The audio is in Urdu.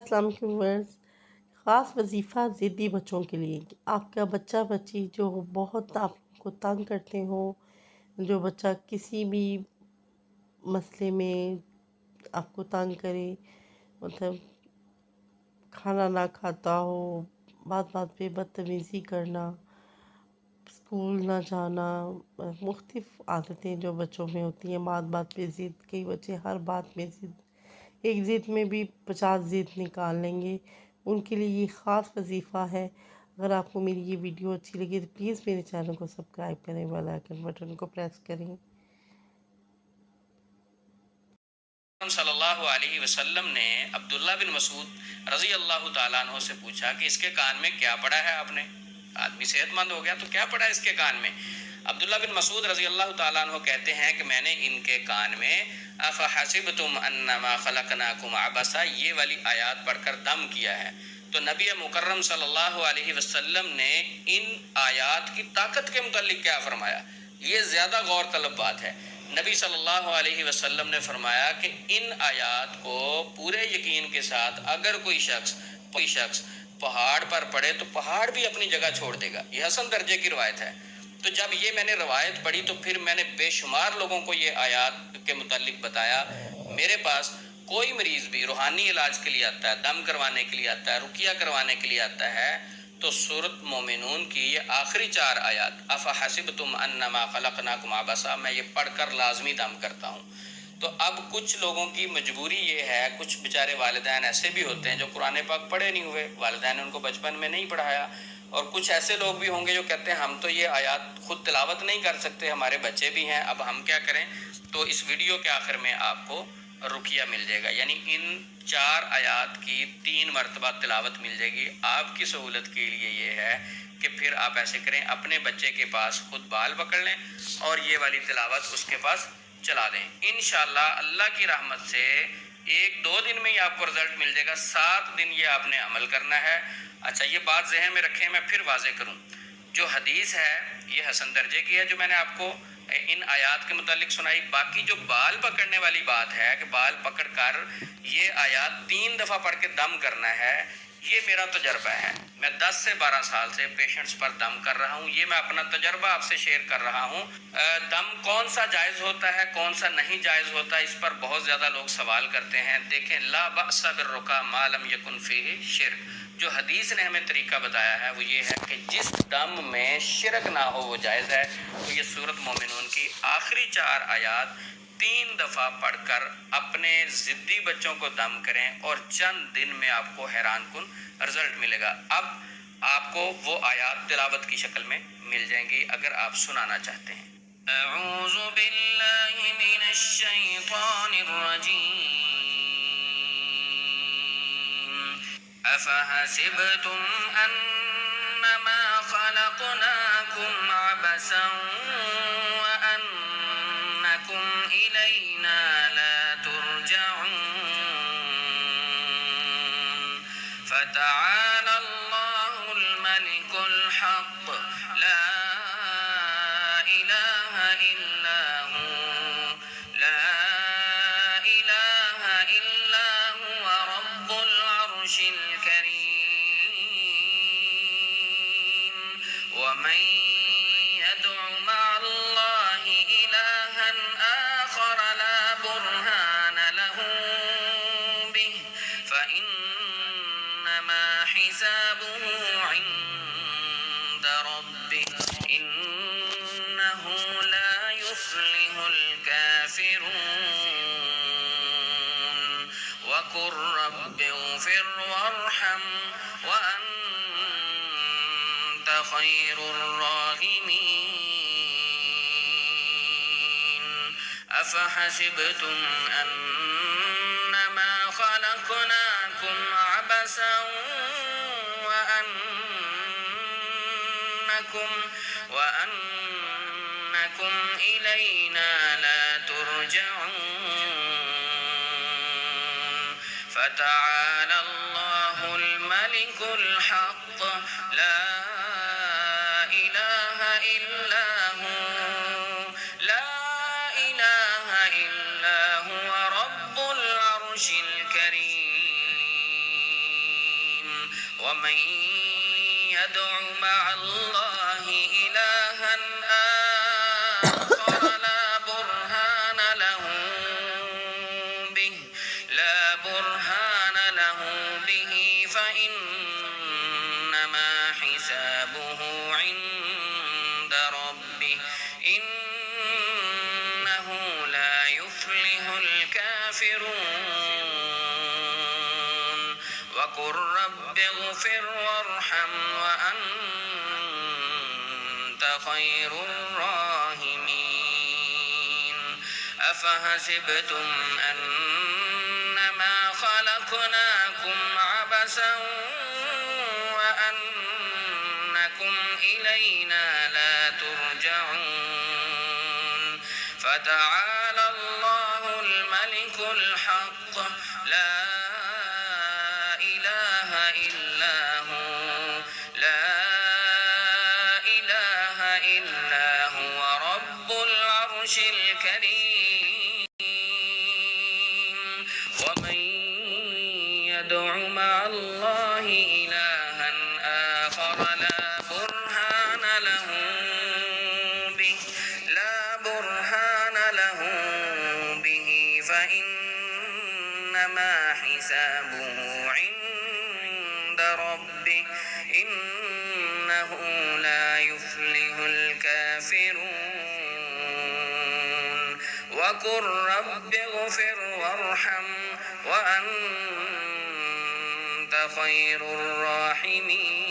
السلام علیکم ویورز، خاص وظیفہ ضدی بچوں کے لیے کہ آپ کا بچہ بچی جو بہت آپ کو تنگ کرتے ہوں، جو بچہ کسی بھی مسئلے میں آپ کو تنگ کرے، مطلب کھانا نہ کھاتا ہو، بات بات پہ بدتمیزی کرنا، اسکول نہ جانا، مختلف عادتیں جو بچوں میں ہوتی ہیں، بات بات پہ ضد، کئی بچے ہر بات میں ضد، ایک ضد میں بھی 50 ضد نکال لیں گے، ان کے لیے یہ خاص وظیفہ ہے۔ اگر آپ کو میری یہ ویڈیو اچھی لگے تو پلیز میرے چینل کو سبسکرائب کریں، بیل آئیکن بٹن کو پریس کریں۔ صلی اللہ علیہ وسلم نے عبداللہ بن مسعود رضی اللہ تعالیٰ عنہ سے پوچھا کہ اس کے کان میں کیا پڑا ہے آپ نے؟ آدمی صحت مند ہو گیا تو کیا پڑا ہے اس کے کان میں؟ عبداللہ بن مسعود رضی اللہ تعالیٰ عنہ کہتے ہیں کہ میں نے ان کے کان میں افحسبتم انما خلقناکم عبثا یہ والی آیات پڑھ کر دم کیا ہے۔ تو نبی مکرم صلی اللہ علیہ وسلم نے ان آیات کی طاقت کے متعلق کیا فرمایا؟ یہ زیادہ غور طلب بات ہے۔ نبی صلی اللہ علیہ وسلم نے فرمایا کہ ان آیات کو پورے یقین کے ساتھ اگر کوئی شخص پہاڑ پر پڑے تو پہاڑ بھی اپنی جگہ چھوڑ دے گا۔ یہ حسن درجے کی روایت ہے۔ تو جب یہ میں نے روایت پڑھی تو پھر میں نے بے شمار لوگوں کو یہ آیات کے متعلق بتایا۔ میرے پاس کوئی مریض بھی روحانی علاج کے لیے آتا ہے، دم کروانے کے لیے آتا ہے، رقیہ کروانے کے لیے آتا ہے، تو سورۃ مومنون کی یہ آخری 4 آیات افحسبتم انما خلقناکم عبثا میں یہ پڑھ کر لازمی دم کرتا ہوں۔ تو اب کچھ لوگوں کی مجبوری یہ ہے، کچھ بیچارے والدین ایسے بھی ہوتے ہیں جو قرآن پاک پڑھے نہیں ہوئے، والدین نے ان کو بچپن میں نہیں پڑھایا، اور کچھ ایسے لوگ بھی ہوں گے جو کہتے ہیں ہم تو یہ آیات خود تلاوت نہیں کر سکتے، ہمارے بچے بھی ہیں، اب ہم کیا کریں؟ تو اس ویڈیو کے آخر میں آپ کو رقیہ مل جائے گا، یعنی ان 4 آیات کی 3 مرتبہ تلاوت مل جائے گی۔ آپ کی سہولت کے لیے یہ ہے کہ پھر آپ ایسے کریں، اپنے بچے کے پاس خود بال پکڑ لیں اور یہ والی تلاوت اس کے پاس چلا دیں۔ انشاءاللہ اللہ کی رحمت سے 1-2 دن میں ہی آپ کو رزلٹ مل جائے گا، 7 دن یہ آپ نے عمل کرنا ہے۔ اچھا، یہ بات ذہن میں رکھیں، میں پھر واضح کروں، جو حدیث ہے یہ حسن درجے کی ہے جو میں نے آپ کو ان آیات کے متعلق سنائی۔ باقی جو بال پکڑنے والی بات ہے کہ بال پکڑ کر یہ آیات 3 دفعہ پڑھ کے دم کرنا ہے، یہ میرا تجربہ ہے۔ میں 10 سے 12 سال سے پیشنٹس پر دم کر رہا ہوں، یہ میں اپنا تجربہ آپ سے شیئر کر رہا ہوں۔ دم کون سا جائز ہوتا ہے، کون سا نہیں جائز ہوتا ہے، اس پر بہت زیادہ لوگ سوال کرتے ہیں۔ دیکھیں، لا بأس بالرقیٰ ما لم یکن فیہ شرک، جو حدیث نے ہمیں طریقہ بتایا ہے وہ یہ ہے کہ جس دم میں شرک نہ ہو وہ جائز ہے۔ تو یہ سورۃ مومنون کی آخری 4 آیات 3 دفعہ پڑھ کر اپنے ضدی بچوں کو دم کریں اور چند دن میں آپ کو حیران کن رزلٹ ملے گا۔ اب آپ کو وہ آیات تلاوت کی شکل میں مل جائیں گی اگر آپ سنانا چاہتے ہیں۔ اعوذ باللہ من الشیطان الرجیم، افحسبتم انما خلقناکم عبثا وانکم الینا لا ترجعون، فتعالى الله الملك الحق لا إله إلا هو لا إله إلا هو رب العرش الكريم، ومن يدع مع الله إلها آخر لا برهان له به فإنما حسابه عند ربه إنه لا يفلح الكافرون، وقل رب اغفر وارحم وأنت خير الراحمين، أفحسبتم أنما خلقناكم عبثا وأنكم إلينا لا ترجعون، فتعالى الله الملك الحق لا إله إلا هو لا إله إلا هو رب العرش الكريم، ومن يدع مع الله إلها آخر لا برهان له به فإنما حسابه عند ربه إنه لا يفلح الكافرون وقل رب اغفر وارحم وأنت خير الراحمين أفحسبتم أنما خلقناكم عبثا وأنكم إلينا لا ترجعون فتعالى الله الملك الحق لا إله إلا هو رب العرش الكريم ومن يدع مع الله إلها آخر لا برهان له به فإنما حسابه عند ربه إنه لا يفلح الكافرون وقل رب اغفر وارحم وأنت خير الراحمين